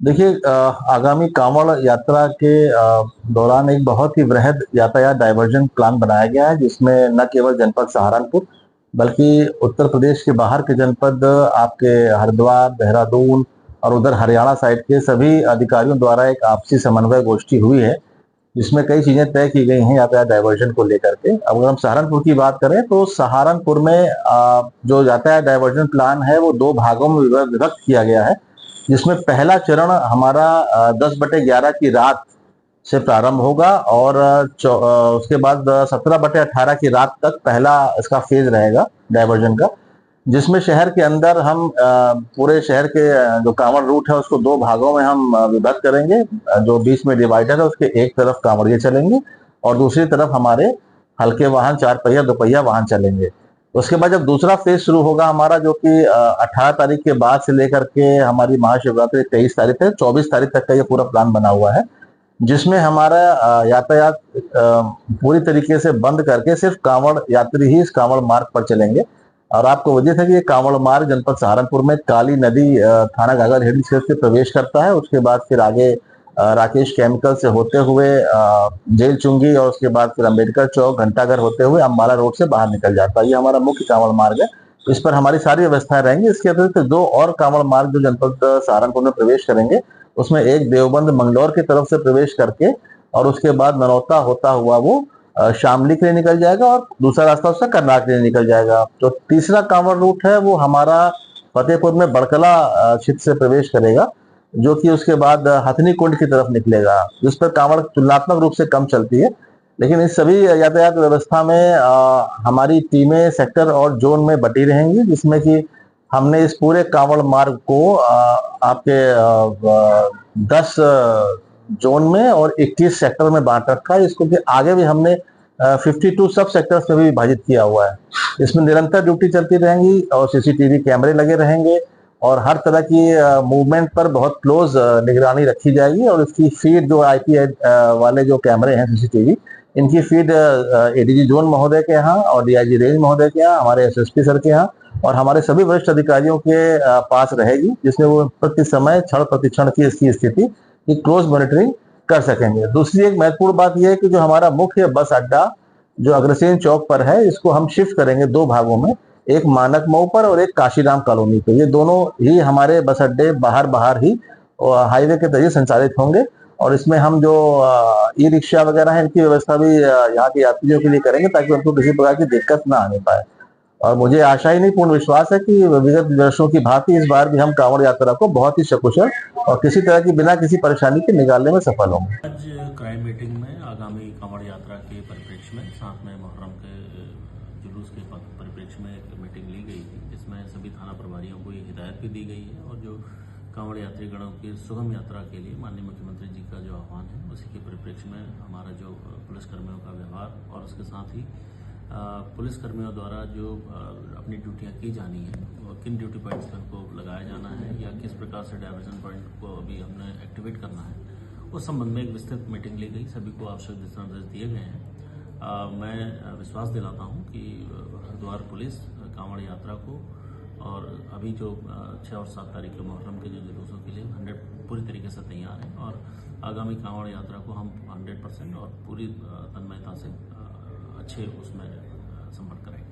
देखिए, आगामी कांवड़ यात्रा के दौरान एक बहुत ही वृहद यातायात डायवर्जन प्लान बनाया गया है, जिसमें न केवल जनपद सहारनपुर बल्कि उत्तर प्रदेश के बाहर के जनपद आपके हरिद्वार, देहरादून और उधर हरियाणा साइड के सभी अधिकारियों द्वारा एक आपसी समन्वय गोष्ठी हुई है, जिसमें कई चीजें तय की गई हैं यातायात डायवर्जन को लेकर के। अब अगर हम सहारनपुर की बात करें तो सहारनपुर में जो यातायात डायवर्जन प्लान है वो 2 भागों में विभक्त किया गया है, जिसमें पहला चरण हमारा 10/11 की रात से प्रारंभ होगा और उसके बाद 17/18 की रात तक पहला इसका फेज रहेगा डायवर्जन का, जिसमें शहर के अंदर हम पूरे शहर के जो कांवड़ रूट है उसको 2 भागों में हम विभक्त करेंगे। जो बीच में डिवाइडर है उसके एक तरफ कांवड़िए चलेंगे और दूसरी तरफ हमारे हल्के वाहन, 4 पहिया, 2 पहिया वाहन चलेंगे। उसके बाद जब दूसरा फेज शुरू होगा हमारा, जो कि 18 तारीख के बाद से लेकर के हमारी महाशिवरात्रि 23 तारीख तक, 24 तारीख तक का ये पूरा प्लान बना हुआ है, जिसमें हमारा यातायात पूरी तरीके से बंद करके सिर्फ कांवड़ यात्री ही इस कांवड़ मार्ग पर चलेंगे। और आपको वजह था कि ये कांवड़ मार्ग जनपद सहारनपुर में काली नदी थाना घाघर हिल क्षेत्र से प्रवेश करता है। उसके बाद फिर आगे राकेश केमिकल से होते हुए जेल चुंगी और उसके बाद फिर अम्बेडकर चौक, घंटाघर होते हुए अम्बाला रोड से बाहर निकल जाता है। ये हमारा मुख्य कांवड़ मार्ग है। इस पर हमारी सारी व्यवस्थाएं रहेंगी। इसके अतिरिक्त 2 और कांवड़ मार्ग जो जनपद सहारनपुर में प्रवेश करेंगे, उसमें एक देवबंद मंगलौर की तरफ से प्रवेश करके और उसके बाद नरौता होता हुआ वो शामली के लिए निकल जाएगा और दूसरा रास्ता उसका करनाल के लिए निकल जाएगा। जो तीसरा कांवड़ रूट है वो हमारा फतेहपुर में बड़कला क्षेत्र से प्रवेश करेगा, जो कि उसके बाद हथनी कुंड की तरफ निकलेगा, जिस पर कांवड़ तुलनात्मक रूप से कम चलती है। लेकिन इस सभी यातायात व्यवस्था में हमारी टीमें सेक्टर और जोन में बटी रहेंगी, जिसमें कि हमने इस पूरे कांवड़ मार्ग को आपके 10 जोन में और 21 सेक्टर में बांट रखा है। इसको कि आगे भी हमने 52 सब सेक्टर्स में भी विभाजित किया हुआ है। इसमें निरंतर ड्यूटी चलती रहेंगी और सीसीटीवी कैमरे लगे रहेंगे और हर तरह की मूवमेंट पर बहुत क्लोज निगरानी रखी जाएगी। और इसकी फीड जो आईपी वाले जो कैमरे हैं सीसीटीवी, इनकी फीड एडीजी जोन महोदय के यहाँ और डीआईजी रेंज महोदय के यहाँ, हमारे एसएसपी सर के यहाँ और हमारे सभी वरिष्ठ अधिकारियों के पास रहेगी, जिसमें वो प्रति समय क्षण प्रतिक्षण की इसकी स्थिति की क्लोज मॉनिटरिंग कर सकेंगे। दूसरी एक महत्वपूर्ण बात यह है कि जो हमारा मुख्य बस अड्डा जो अग्रसेन चौक पर है, इसको हम शिफ्ट करेंगे 2 भागों में, एक मानक मऊ पर और एक काशीराम कॉलोनी पे। ये दोनों ही हमारे बस अड्डे बाहर ही हाईवे के जरिए संचालित होंगे और इसमें हम जो ई रिक्शा वगैरह है इनकी व्यवस्था भी यहाँ के यात्रियों के लिए करेंगे, ताकि उनको किसी प्रकार की दिक्कत ना आने पाए। और मुझे आशा ही नहीं पूर्ण विश्वास है कि विगत वर्षों की भांति इस बार भी हम कांवड़ यात्रा को बहुत ही सकुशल और किसी तरह की बिना किसी परेशानी के निकालने में सफल होंगे। आज क्राइम मीटिंग में आगामी कांवड़ यात्रा के परिप्रेक्ष्य में, साथ में मुहर्रम के जुलूस के परिप्रेक्ष्य में एक मीटिंग ली गई थी, जिसमें सभी थाना प्रभारियों को ये हिदायत भी दी गई है और जो कांवड़ यात्रीगणों की सुगम यात्रा के लिए माननीय मुख्यमंत्री जी का जो आह्वान है, उसी के परिप्रेक्ष्य में हमारा जो पुलिसकर्मियों का व्यवहार और उसके साथ ही पुलिसकर्मियों द्वारा जो अपनी ड्यूटियां की जानी है, किन ड्यूटी पॉइंट्स पर उनको लगाया जाना है या किस प्रकार से डायवर्जन पॉइंट को अभी हमने एक्टिवेट करना है, उस संबंध में एक विस्तृत मीटिंग ली गई। सभी को आवश्यक दिशा निर्देश दिए गए हैं। मैं विश्वास दिलाता हूं कि हरिद्वार पुलिस कांवड़ यात्रा को और अभी जो 6 और 7 तारीख के मुहर्रम के जो जुलूसों के लिए पूरी तरीके से तैयार है और आगामी कांवड़ यात्रा को हम 100% और पूरी तन्मयता से अच्छे उसमें संपन्न करेंगे।